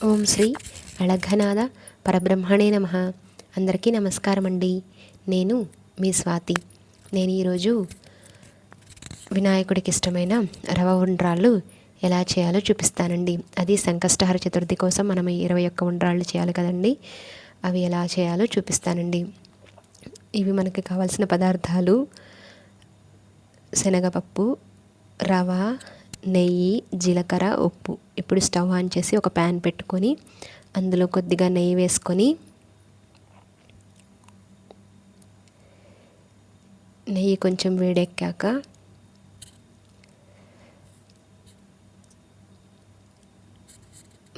ఓం శ్రీ అళఘనాథ పరబ్రహ్మణే నమః. అందరికీ నమస్కారం అండి. నేను మీ స్వాతి. నేను ఈరోజు వినాయకుడికి ఇష్టమైన రవ ఉండ్రాళ్ళు ఎలా చేయాలో చూపిస్తానండి. అది సంకష్టహర చతుర్థి కోసం మనం 21 ఉండ్రాళ్ళు చేయాలి కదండి. అవి ఎలా చేయాలో చూపిస్తానండి. ఇవి మనకి కావాల్సిన పదార్థాలు: శనగపప్పు, రవ, నెయ్యి, జీలకర్ర, ఉప్పు. ఇప్పుడు స్టవ్ ఆన్ చేసి ఒక ప్యాన్ పెట్టుకొని అందులో కొద్దిగా నెయ్యి వేసుకొని నెయ్యి కొంచెం వేడెక్కాక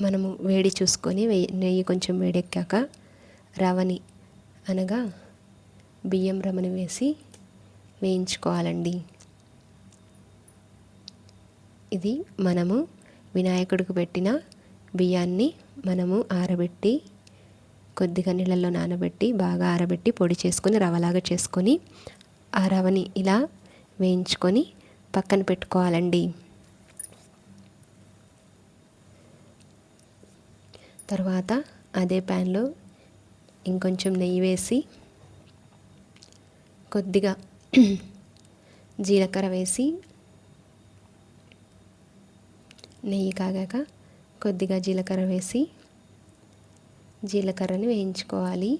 మనము వేడి చూసుకొని నెయ్యి కొంచెం వేడెక్కాక రవని అనగా బియ్యం రవని వేసి వేయించుకోవాలండి. ఇది మనము వినాయకుడికి పెట్టిన బియ్యాన్ని మనము ఆరబెట్టి కొద్దిగా నీళ్ళల్లో నానబెట్టి బాగా ఆరబెట్టి పొడి చేసుకొని రవలాగా చేసుకొని ఆ రవని ఇలా వేయించుకొని పక్కన పెట్టుకోవాలండి. తర్వాత అదే ప్యాన్లో ఇంకొంచెం నెయ్యి వేసి కొద్దిగా జీలకర్ర వేసి నెయ్యి కాగాక కొద్దిగా జీలకర్ర వేసి జీలకర్రని వేయించుకోవాలి.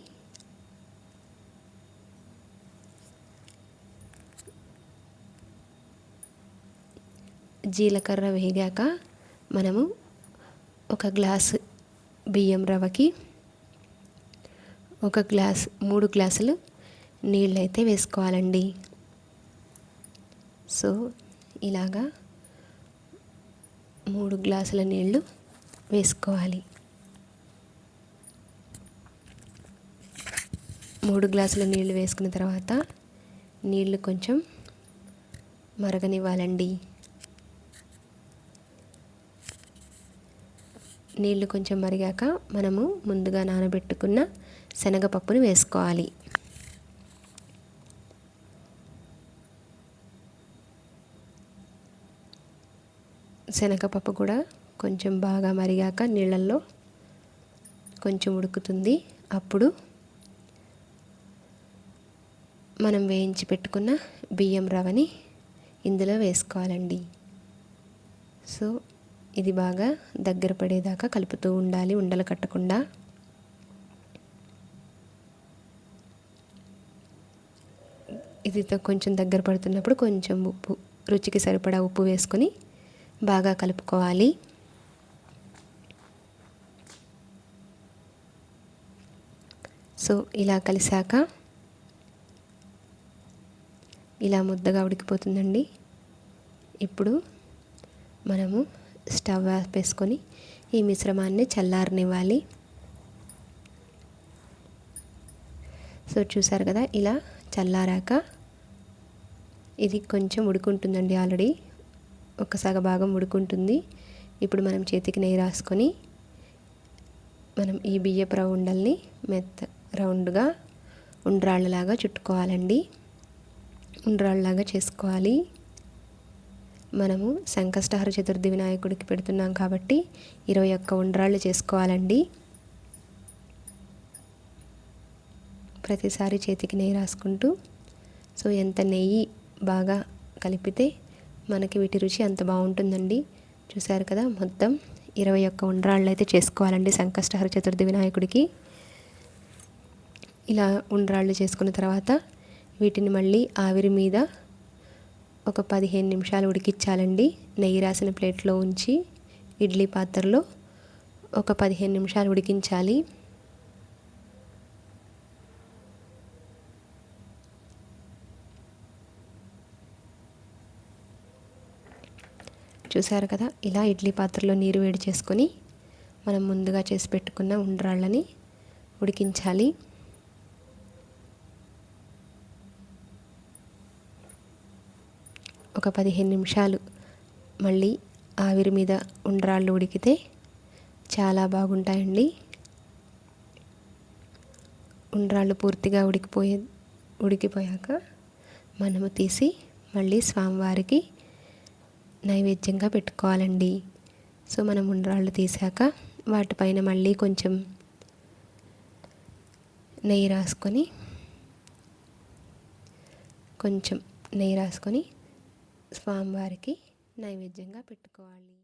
జీలకర్ర వేగాక మనము ఒక గ్లాసు బియ్యం రవ్వకి 3 గ్లాసులు నీళ్ళైతే వేసుకోవాలండి. సో ఇలాగా 3 గ్లాసుల నీళ్ళు వేసుకోవాలి. 3 గ్లాసుల నీళ్ళు వేసుకున్న తర్వాత నీళ్ళు కొంచెం మరగనివ్వాలండి. నీళ్ళు కొంచెం మరిగాక మనము ముందుగా నానబెట్టుకున్న శనగపప్పుని వేసుకోవాలి. శనగపప్పు కూడా కొంచెం బాగా మరిగాక నీళ్ళల్లో కొంచెం ఉడుకుతుంది. అప్పుడు మనం వేయించి పెట్టుకున్న బియ్యం రవని ఇందులో వేసుకోవాలండి. సో ఇది బాగా దగ్గర పడేదాకా కలుపుతూ ఉండాలి, ఉండలు కట్టకుండా. ఇది కొంచెం దగ్గర పడుతున్నప్పుడు కొంచెం ఉప్పు, రుచికి సరిపడా ఉప్పు వేసుకొని బాగా కలుపుకోవాలి. సో ఇలా కలిసాక ఇలా ముద్దగా ఉడికిపోతుందండి. ఇప్పుడు మనము స్టవ్ ఆపేసుకొని ఈ మిశ్రమాన్ని చల్లారనివ్వాలి. సో చూసారు కదా, ఇలా చల్లారాక ఇది కొంచెం ఉడుకుంటుందండి. ఆల్రెడీ ఒక సగ భాగం ఉడుకుంటుంది. ఇప్పుడు మనం చేతికి నెయ్యి రాసుకొని మనం ఈ బియ్యపు రవ్వ ఉండల్ని రౌండ్గా ఉండ్రాళ్ళలాగా చుట్టుకోవాలండి. ఉండ్రాళ్ళలాగా చేసుకోవాలి. మనము సంకష్టహర చతుర్థి వినాయకుడికి పెడుతున్నాం కాబట్టి 21 ఉండ్రాళ్ళు చేసుకోవాలండి. ప్రతిసారి చేతికి నెయ్యి రాసుకుంటూ, సో ఎంత నెయ్యి బాగా కలిపితే మనకి వీటి రుచి అంత బాగుంటుందండి. చూసారు కదా, మొత్తం 21 ఉండ్రాళ్ళు అయితే చేసుకోవాలండి సంకష్టహర చతుర్థి వినాయకుడికి. ఇలా ఉండ్రాళ్ళు చేసుకున్న తర్వాత వీటిని మళ్ళీ ఆవిరి మీద ఒక 15 నిమిషాలు ఉడికించాలండి. నెయ్యి రాసిన ప్లేట్లో ఉంచి ఇడ్లీ పాత్రలో ఒక 15 నిమిషాలు ఉడికించాలి. చూసారు కదా, ఇలా ఇడ్లీ పాత్రలో నీరు వేడి చేసుకొని మనం ముందుగా చేసి పెట్టుకున్న ఉండ్రాళ్ళని ఉడికించాలి. ఒక 15 నిమిషాలు మళ్ళీ ఆవిరి మీద ఉండ్రాళ్ళు ఉడికితే చాలా బాగుంటాయండి. ఉండ్రాళ్ళు పూర్తిగా ఉడికిపోయాక మనము తీసి మళ్ళీ స్వామివారికి నైవేద్యంగా పెట్టుకోవాలండి. సో మనం ఉండ్రాళ్ళు తీసాక వాటిపైన మళ్ళీ కొంచెం నెయ్యి రాసుకొని స్వామివారికి నైవేద్యంగా పెట్టుకోవాలి.